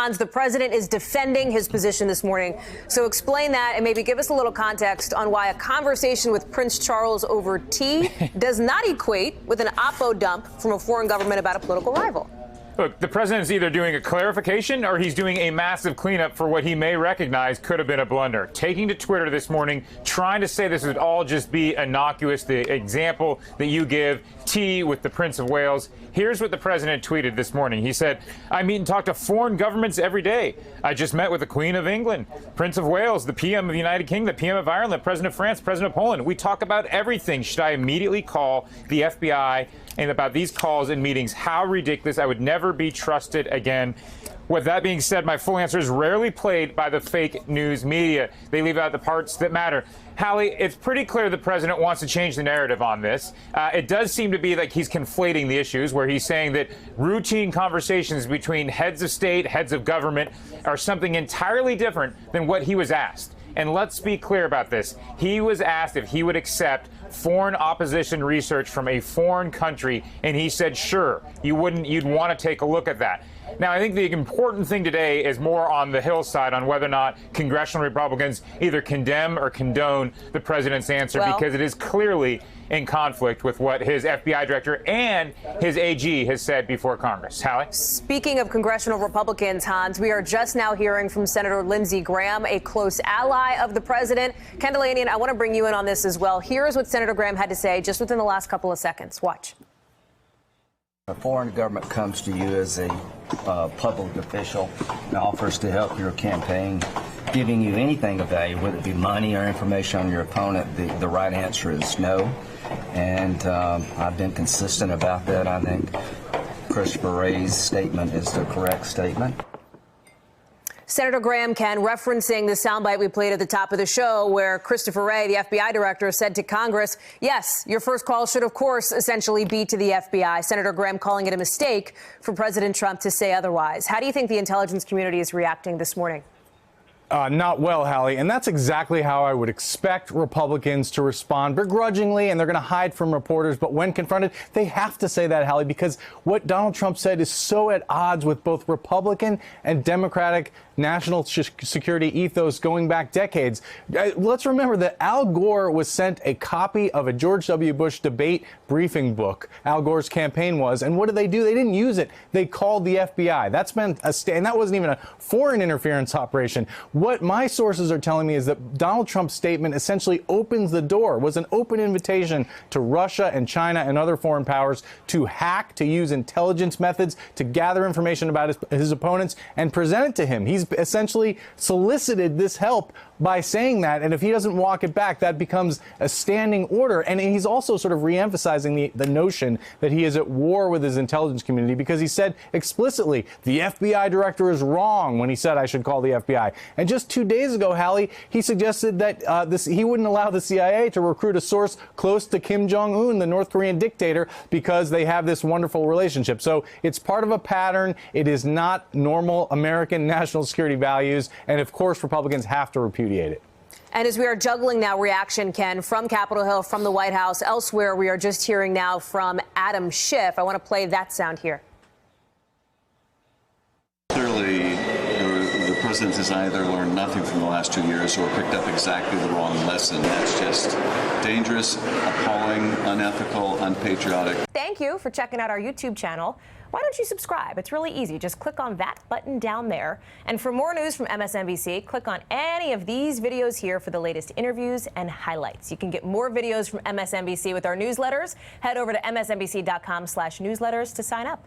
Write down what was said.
Hans, the president is defending his position this morning. So explain that and maybe give us a little context on why a conversation with Prince Charles over tea does not equate with an oppo dump from a foreign government about a political rival. Look, the president's either doing a clarification or he's doing a massive cleanup for what he may recognize could have been a blunder. Taking to Twitter this morning, trying to say this would all just be innocuous, the example that you give, tea with the Prince of Wales. Here's what the president tweeted this morning. He said, I meet and talk to foreign governments every day. I just met with the Queen of England, Prince of Wales, the PM of the United Kingdom, the PM of Ireland, the President of France, President of Poland. We talk about everything. Should I immediately call the FBI? And about these calls and meetings, how ridiculous. I would never be trusted again. With that being said, my full answer is rarely played by the fake news media. They leave out the parts that matter. Hallie, it's pretty clear the president wants to change the narrative on this. It does seem to be like he's conflating the issues, where he's saying that routine conversations between heads of state, heads of government, are something entirely different than what he was asked. And let's be clear about this. He was asked if he would accept foreign opposition research from a foreign country, and he said, sure, you'd want to take a look at that. Now, I think the important thing today is more on the Hill side on whether or not congressional Republicans either condemn or condone the president's answer, because it is clearly in conflict with what his FBI director and his AG has said before Congress. Hallie? Speaking of congressional Republicans, Hans, we are just now hearing from Senator Lindsey Graham, a close ally of the president. Ken Dilanian, I want to bring you in on this as well. Here's what Senator Graham had to say just within the last couple of seconds. Watch. A foreign government comes to you as a public official and offers to help your campaign, giving you anything of value, whether it be money or information on your opponent. The right answer is no. And I've been consistent about that. I think Christopher Wray's statement is the correct statement. Senator Graham, Ken, referencing the soundbite we played at the top of the show where Christopher Wray, the FBI director, said to Congress, yes, your first call should, of course, essentially be to the FBI. Senator Graham calling it a mistake for President Trump to say otherwise. How do you think the intelligence community is reacting this morning? Not well, Hallie, and that's exactly how I would expect Republicans to respond begrudgingly, and they're going to hide from reporters. But when confronted, they have to say that, Hallie, because what Donald Trump said is so at odds with both Republican and Democratic national security ethos going back decades. Let's remember that Al Gore was sent a copy of a George W. Bush debate briefing book. Al Gore's campaign was, and what did? They didn't use it. They called the FBI. That's been and that wasn't even a foreign interference operation. What my sources are telling me is that Donald Trump's statement essentially opens the door, was an open invitation to Russia and China and other foreign powers to hack, to use intelligence methods, to gather information about his opponents and present it to him. He's essentially solicited this help by saying that, and if he doesn't walk it back, that becomes a standing order. And he's also sort of re-emphasizing the notion that he is at war with his intelligence community, because he said explicitly the FBI director is wrong when he said I should call the FBI. And just 2 days ago, Hallie, he suggested that he wouldn't allow the CIA to recruit a source close to Kim Jong-un, the North Korean dictator, because they have this wonderful relationship. So it's part of a pattern. It is not normal American national security values. And of course, Republicans have to repudiate it. And as we are juggling now reaction, Ken, from Capitol Hill, from the White House, elsewhere, we are just hearing now from Adam Schiff. I want to play that sound here. Clearly, the president has either learned nothing from the last 2 years or picked up exactly the wrong lesson. That's just dangerous, appalling, unethical, unpatriotic. Thank you for checking out our YouTube channel. Why don't you subscribe? It's really easy. Just click on that button down there. And for more news from MSNBC, click on any of these videos here for the latest interviews and highlights. You can get more videos from MSNBC with our newsletters. Head over to msnbc.com/newsletters to sign up.